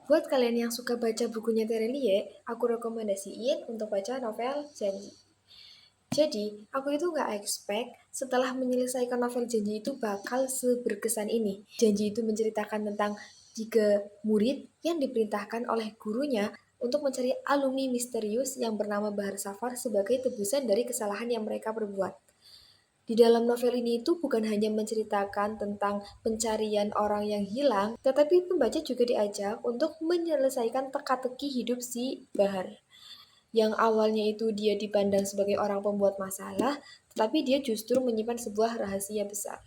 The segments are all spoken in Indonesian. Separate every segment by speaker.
Speaker 1: Buat kalian yang suka baca bukunya Terelie, aku rekomendasiin untuk baca novel Janji. Jadi, aku itu nggak expect setelah menyelesaikan novel Janji itu bakal seberkesan ini. Janji itu menceritakan tentang 3 murid yang diperintahkan oleh gurunya untuk mencari alumni misterius yang bernama Bahar Safar sebagai tebusan dari kesalahan yang mereka perbuat. Di dalam novel ini itu bukan hanya menceritakan tentang pencarian orang yang hilang, tetapi pembaca juga diajak untuk menyelesaikan teka-teki hidup si Bahar. Yang awalnya itu dia dipandang sebagai orang pembuat masalah, tetapi dia justru menyimpan sebuah rahasia besar.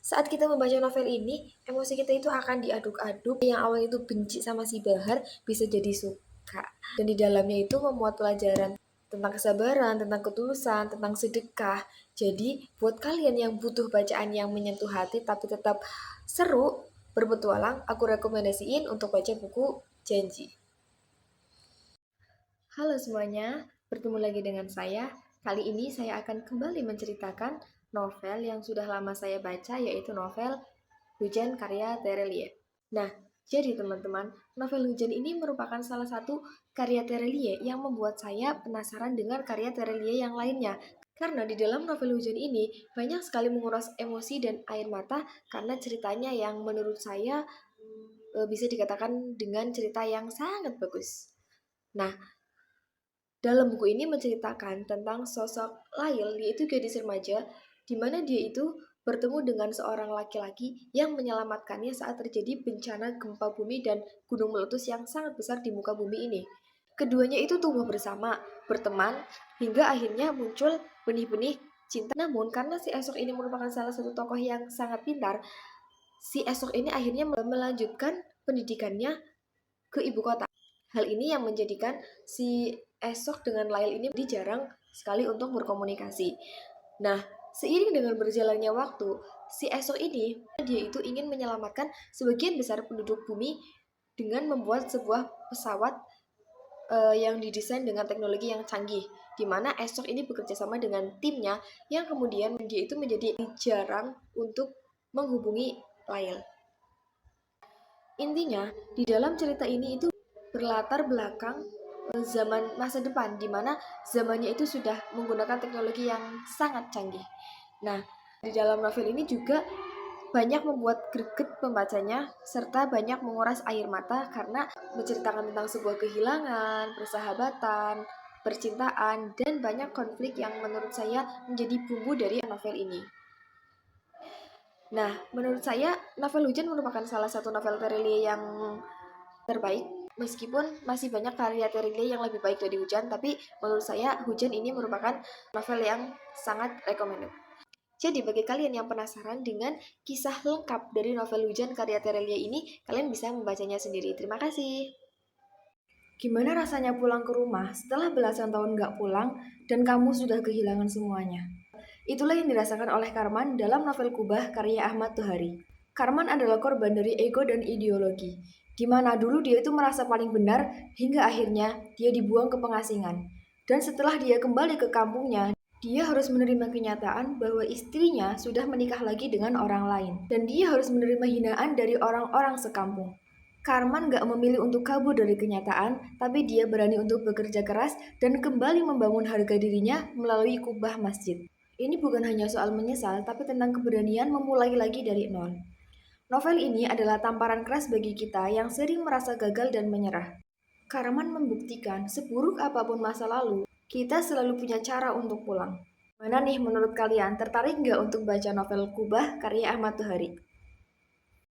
Speaker 1: Saat kita membaca novel ini, emosi kita itu akan diaduk-aduk. Yang awalnya itu benci sama si Bahar bisa jadi suka. Dan di dalamnya itu memuat pelajaran tentang kesabaran, tentang ketulusan, tentang sedekah. Jadi, buat kalian yang butuh bacaan yang menyentuh hati tapi tetap seru, berpetualang, aku rekomendasiin untuk baca buku Janji. Halo semuanya, bertemu lagi dengan saya. Kali ini saya akan kembali menceritakan novel yang sudah lama saya baca, yaitu novel Hujan karya Terelie. Nah, jadi teman-teman, novel Hujan ini merupakan salah satu karya Terelie yang membuat saya penasaran dengan karya Terelie yang lainnya. Karena di dalam novel Hujan ini banyak sekali menguras emosi dan air mata karena ceritanya yang menurut saya bisa dikatakan dengan cerita yang sangat bagus. Nah, dalam buku ini menceritakan tentang sosok Lail, yaitu gadis remaja, di mana dia itu bertemu dengan seorang laki-laki yang menyelamatkannya saat terjadi bencana gempa bumi dan gunung meletus yang sangat besar di muka bumi ini. Keduanya itu tumbuh bersama, berteman, hingga akhirnya muncul benih-benih cinta. Namun, karena si Esok ini merupakan salah satu tokoh yang sangat pintar, si Esok ini akhirnya melanjutkan pendidikannya ke ibu kota. Hal ini yang menjadikan si Esok dengan Lail ini jarang sekali untuk berkomunikasi. Nah, seiring dengan berjalannya waktu, si Esok ini dia itu ingin menyelamatkan sebagian besar penduduk bumi dengan membuat sebuah pesawat yang didesain dengan teknologi yang canggih, di mana Esok ini bekerja sama dengan timnya yang kemudian dia itu menjadi jarang untuk menghubungi Lail. Intinya, di dalam cerita ini itu berlatar belakang zaman masa depan, di mana zamannya itu sudah menggunakan teknologi yang sangat canggih. Nah, di dalam novel ini juga banyak membuat greget pembacanya, serta banyak menguras air mata karena menceritakan tentang sebuah kehilangan, persahabatan, percintaan, dan banyak konflik yang menurut saya menjadi bumbu dari novel ini. Nah, menurut saya novel Hujan merupakan salah satu novel Terelie yang terbaik. Meskipun masih banyak karya Terelie yang lebih baik dari Hujan, tapi menurut saya Hujan ini merupakan novel yang sangat recommended. Jadi bagi kalian yang penasaran dengan kisah lengkap dari novel Hujan karya Terelie ini, kalian bisa membacanya sendiri. Terima kasih. Gimana rasanya pulang ke rumah setelah belasan tahun nggak pulang dan kamu sudah kehilangan semuanya? Itulah yang dirasakan oleh Karman dalam novel Kubah karya Ahmad Tuhari. Karman adalah korban dari ego dan ideologi, di mana dulu dia itu merasa paling benar hingga akhirnya dia dibuang ke pengasingan. Dan setelah dia kembali ke kampungnya, dia harus menerima kenyataan bahwa istrinya sudah menikah lagi dengan orang lain. Dan dia harus menerima hinaan dari orang-orang sekampung. Karman gak memilih untuk kabur dari kenyataan, tapi dia berani untuk bekerja keras dan kembali membangun harga dirinya melalui kubah masjid. Ini bukan hanya soal menyesal, tapi tentang keberanian memulai lagi dari nol. Novel ini adalah tamparan keras bagi kita yang sering merasa gagal dan menyerah. Karman membuktikan, seburuk apapun masa lalu, kita selalu punya cara untuk pulang. Mana nih menurut kalian, tertarik nggak untuk baca novel Kubah karya Ahmad Tuhari?